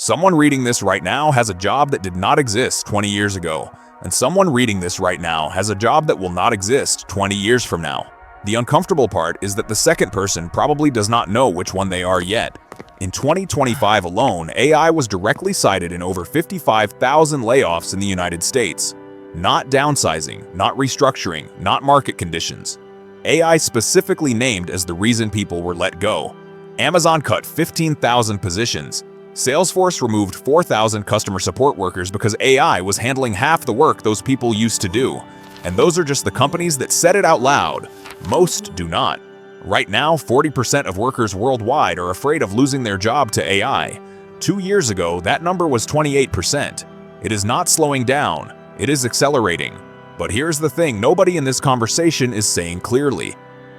Someone reading this right now has a job that did not exist 20 years ago, and someone reading this right now has a job that will not exist 20 years from now. The uncomfortable part is that the second person probably does not know which one they are yet. In 2025 alone, AI was directly cited in over 55,000 layoffs in the United States. Not downsizing, not restructuring, not market conditions. AI specifically named as the reason people were let go. Amazon cut 15,000 positions. Salesforce removed 4,000 customer support workers because AI was handling half the work those people used to do. And those are just the companies that said it out loud. Most do not. Right now, 40% of workers worldwide are afraid of losing their job to AI. 2 years ago, that number was 28%. It is not slowing down, it is accelerating. But here's the thing nobody in this conversation is saying clearly.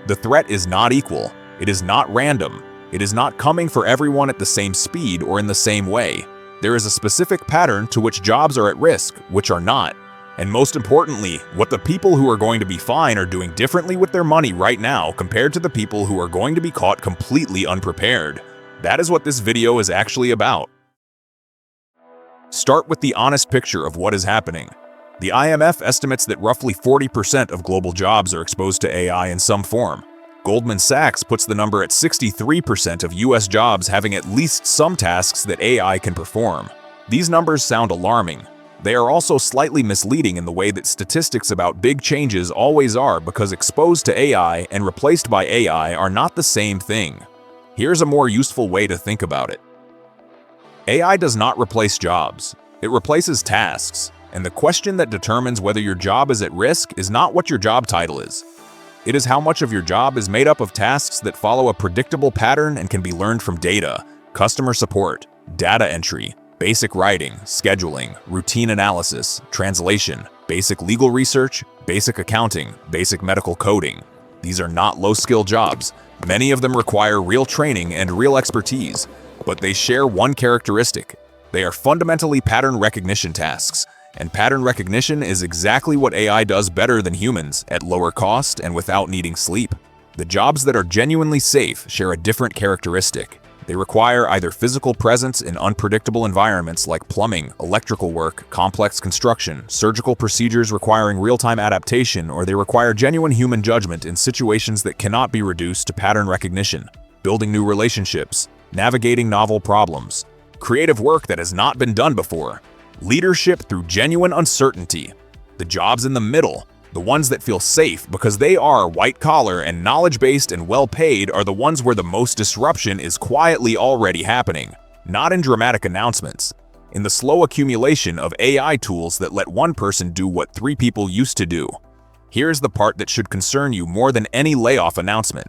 The threat is not equal. It is not random. It is not coming for everyone at the same speed or in the same way. There is a specific pattern to which jobs are at risk, which are not. And most importantly, what the people who are going to be fine are doing differently with their money right now compared to the people who are going to be caught completely unprepared. That is what this video is actually about. Start with the honest picture of what is happening. The IMF estimates that roughly 40% of global jobs are exposed to AI in some form. Goldman Sachs puts the number at 63% of US jobs having at least some tasks that AI can perform. These numbers sound alarming. They are also slightly misleading in the way that statistics about big changes always are, because exposed to AI and replaced by AI are not the same thing. Here's a more useful way to think about it. AI does not replace jobs. It replaces tasks. And the question that determines whether your job is at risk is not what your job title is. It is how much of your job is made up of tasks that follow a predictable pattern and can be learned from data, customer support, data entry, basic writing, scheduling, routine analysis, translation, basic legal research, basic accounting, basic medical coding. These are not low-skill jobs. Many of them require real training and real expertise, but they share one characteristic. They are fundamentally pattern recognition tasks, and pattern recognition is exactly what AI does better than humans, at lower cost and without needing sleep. The jobs that are genuinely safe share a different characteristic. They require either physical presence in unpredictable environments like plumbing, electrical work, complex construction, surgical procedures requiring real-time adaptation, or they require genuine human judgment in situations that cannot be reduced to pattern recognition, building new relationships, navigating novel problems, creative work that has not been done before, leadership through genuine uncertainty. The jobs in the middle, the ones that feel safe because they are white-collar and knowledge-based and well-paid, are the ones where the most disruption is quietly already happening, not in dramatic announcements, in the slow accumulation of AI tools that let one person do what 3 people used to do. Here's the part that should concern you more than any layoff announcement.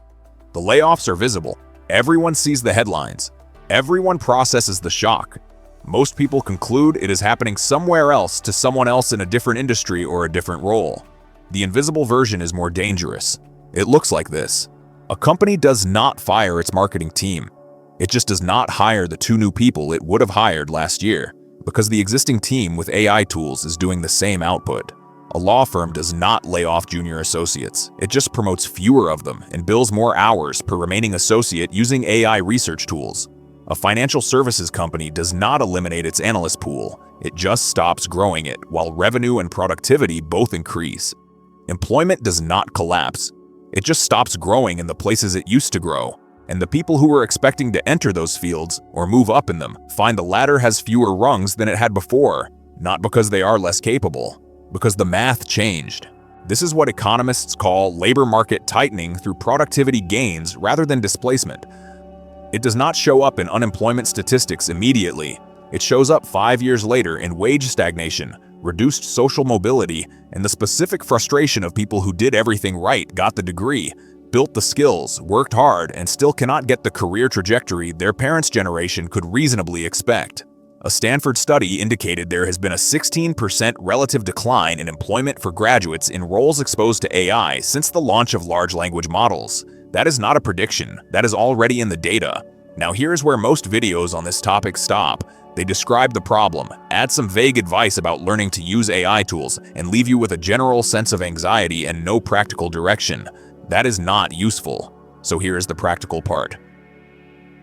The layoffs are visible. Everyone sees the headlines. Everyone processes the shock. Most people conclude it is happening somewhere else to someone else in a different industry or a different role. The invisible version is more dangerous. It looks like this. A company does not fire its marketing team. It just does not hire the 2 new people it would have hired last year, because the existing team with AI tools is doing the same output. A law firm does not lay off junior associates. It just promotes fewer of them and bills more hours per remaining associate using AI research tools. A financial services company does not eliminate its analyst pool. It just stops growing it, while revenue and productivity both increase. Employment does not collapse. It just stops growing in the places it used to grow. And the people who were expecting to enter those fields or move up in them find the ladder has fewer rungs than it had before, not because they are less capable, because the math changed. This is what economists call labor market tightening through productivity gains rather than displacement. It does not show up in unemployment statistics immediately. It shows up 5 years later in wage stagnation, reduced social mobility, and the specific frustration of people who did everything right, got the degree, built the skills, worked hard, and still cannot get the career trajectory their parents' generation could reasonably expect. A Stanford study indicated there has been a 16% relative decline in employment for graduates in roles exposed to AI since the launch of large language models. That is not a prediction, that is already in the data. Now here's where most videos on this topic stop. They describe the problem, add some vague advice about learning to use AI tools, and leave you with a general sense of anxiety and no practical direction. That is not useful. So here is the practical part.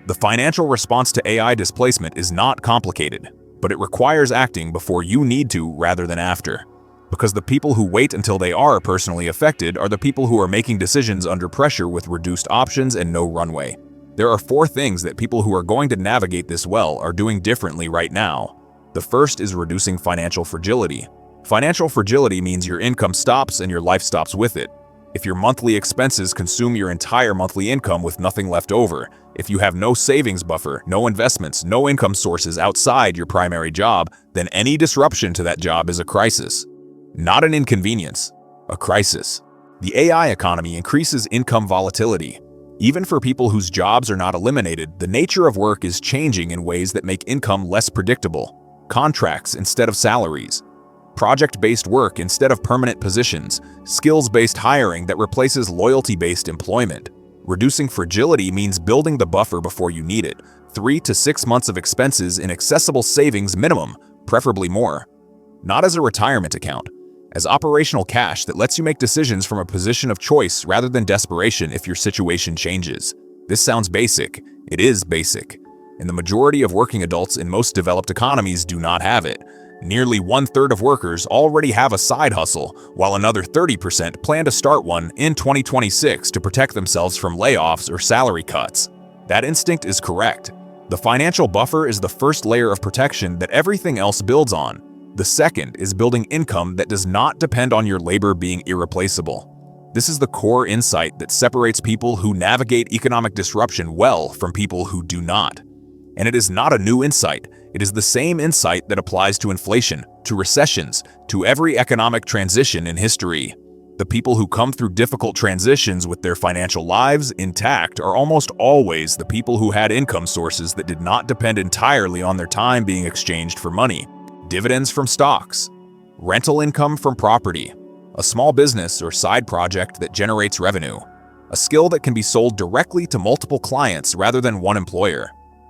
The financial response to AI displacement is not complicated, but it requires acting before you need to rather than after. Because the people who wait until they are personally affected are the people who are making decisions under pressure with reduced options and no runway. There are 4 things that people who are going to navigate this well are doing differently right now. The first is reducing financial fragility. Financial fragility means your income stops and your life stops with it. If your monthly expenses consume your entire monthly income with nothing left over, if you have no savings buffer, no investments, no income sources outside your primary job, then any disruption to that job is a crisis. Not an inconvenience, a crisis. The AI economy increases income volatility. Even for people whose jobs are not eliminated, the nature of work is changing in ways that make income less predictable. Contracts instead of salaries. Project-based work instead of permanent positions, skills-based hiring that replaces loyalty-based employment. Reducing fragility means building the buffer before you need it, 3 to 6 months of expenses in accessible savings minimum, preferably more. Not as a retirement account, as operational cash that lets you make decisions from a position of choice rather than desperation if your situation changes. This sounds basic. It is basic. And the majority of working adults in most developed economies do not have it. Nearly 1/3 of workers already have a side hustle, while another 30% plan to start one in 2026 to protect themselves from layoffs or salary cuts. That instinct is correct. The financial buffer is the first layer of protection that everything else builds on. The second is building income that does not depend on your labor being irreplaceable. This is the core insight that separates people who navigate economic disruption well from people who do not. And it is not a new insight. It is the same insight that applies to inflation, to recessions, to every economic transition in history. The people who come through difficult transitions with their financial lives intact are almost always the people who had income sources that did not depend entirely on their time being exchanged for money. Dividends from stocks, rental income from property, a small business or side project that generates revenue, a skill that can be sold directly to multiple clients rather than one employer.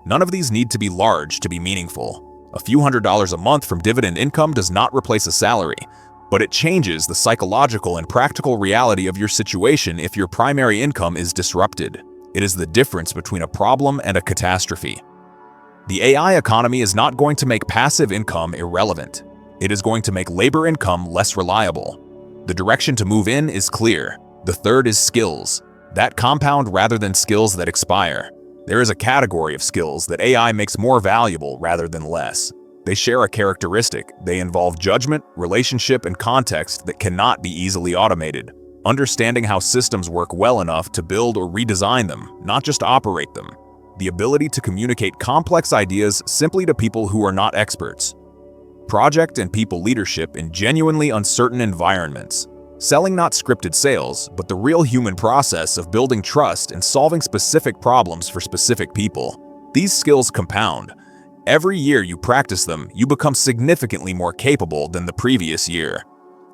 None of these need to be large to be meaningful. A few $100s a month from dividend income does not replace a salary, but it changes the psychological and practical reality of your situation if your primary income is disrupted. It is the difference between a problem and a catastrophe. The AI economy is not going to make passive income irrelevant. It is going to make labor income less reliable. The direction to move in is clear. The third is skills that compound rather than skills that expire. There is a category of skills that AI makes more valuable rather than less. They share a characteristic. They involve judgment, relationship, and context that cannot be easily automated. Understanding how systems work well enough to build or redesign them, not just operate them. The ability to communicate complex ideas simply to people who are not experts. Project and people leadership in genuinely uncertain environments. Selling not scripted sales, but the real human process of building trust and solving specific problems for specific people. These skills compound. Every year you practice them, you become significantly more capable than the previous year.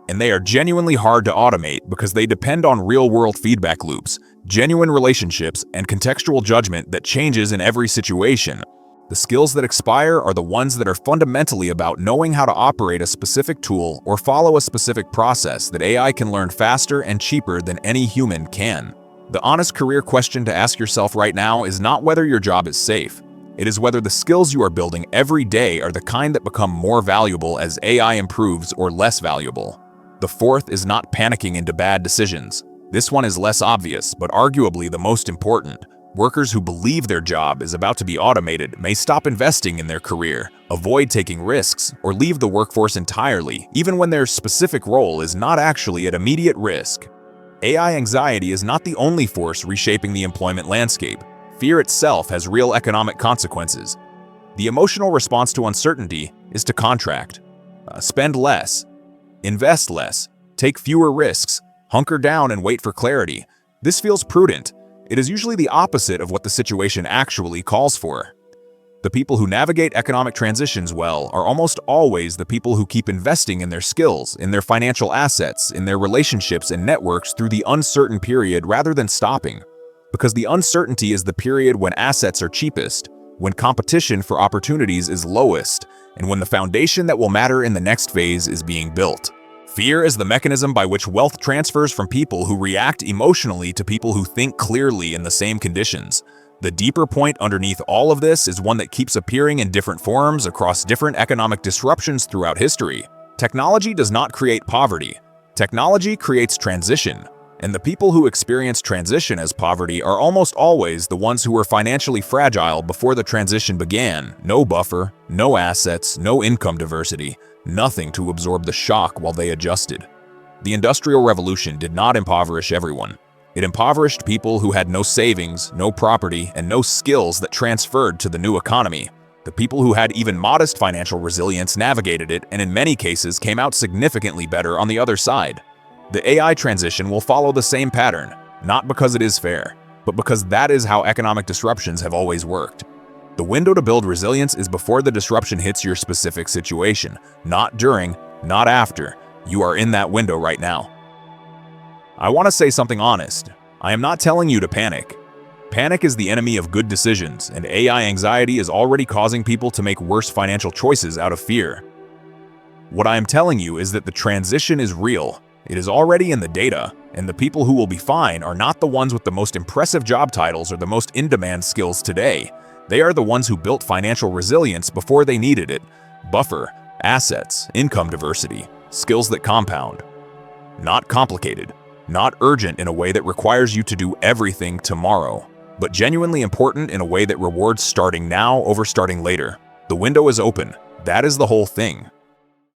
And they are genuinely hard to automate because they depend on real-world feedback loops, genuine relationships, and contextual judgment that changes in every situation. The skills that expire are the ones that are fundamentally about knowing how to operate a specific tool or follow a specific process that AI can learn faster and cheaper than any human can. The honest career question to ask yourself right now is not whether your job is safe. It is whether the skills you are building every day are the kind that become more valuable as AI improves or less valuable. The fourth is not panicking into bad decisions. This one is less obvious, but arguably the most important. Workers who believe their job is about to be automated may stop investing in their career, avoid taking risks, or leave the workforce entirely, even when their specific role is not actually at immediate risk. AI anxiety is not the only force reshaping the employment landscape. Fear itself has real economic consequences. The emotional response to uncertainty is to contract, spend less, invest less, take fewer risks, hunker down and wait for clarity. This feels prudent. It is usually the opposite of what the situation actually calls for. The people who navigate economic transitions well are almost always the people who keep investing in their skills, in their financial assets, in their relationships and networks through the uncertain period rather than stopping. Because the uncertainty is the period when assets are cheapest, when competition for opportunities is lowest, and when the foundation that will matter in the next phase is being built. Fear is the mechanism by which wealth transfers from people who react emotionally to people who think clearly in the same conditions. The deeper point underneath all of this is one that keeps appearing in different forms across different economic disruptions throughout history. Technology does not create poverty. Technology creates transition, and the people who experience transition as poverty are almost always the ones who were financially fragile before the transition began. No buffer, no assets, no income diversity, nothing to absorb the shock while they adjusted. The Industrial Revolution did not impoverish everyone. It impoverished people who had no savings, no property, and no skills that transferred to the new economy. The people who had even modest financial resilience navigated it and in many cases came out significantly better on the other side. The AI transition will follow the same pattern, not because it is fair, but because that is how economic disruptions have always worked. The window to build resilience is before the disruption hits your specific situation, not during, not after. You are in that window right now. I want to say something honest. I am not telling you to panic. Panic is the enemy of good decisions, and AI anxiety is already causing people to make worse financial choices out of fear. What I am telling you is that the transition is real. It is already in the data, and the people who will be fine are not the ones with the most impressive job titles or the most in-demand skills today. They are the ones who built financial resilience before they needed it. Buffer, assets, income diversity, skills that compound. Not complicated. Not urgent in a way that requires you to do everything tomorrow, but genuinely important in a way that rewards starting now over starting later. The window is open. That is the whole thing.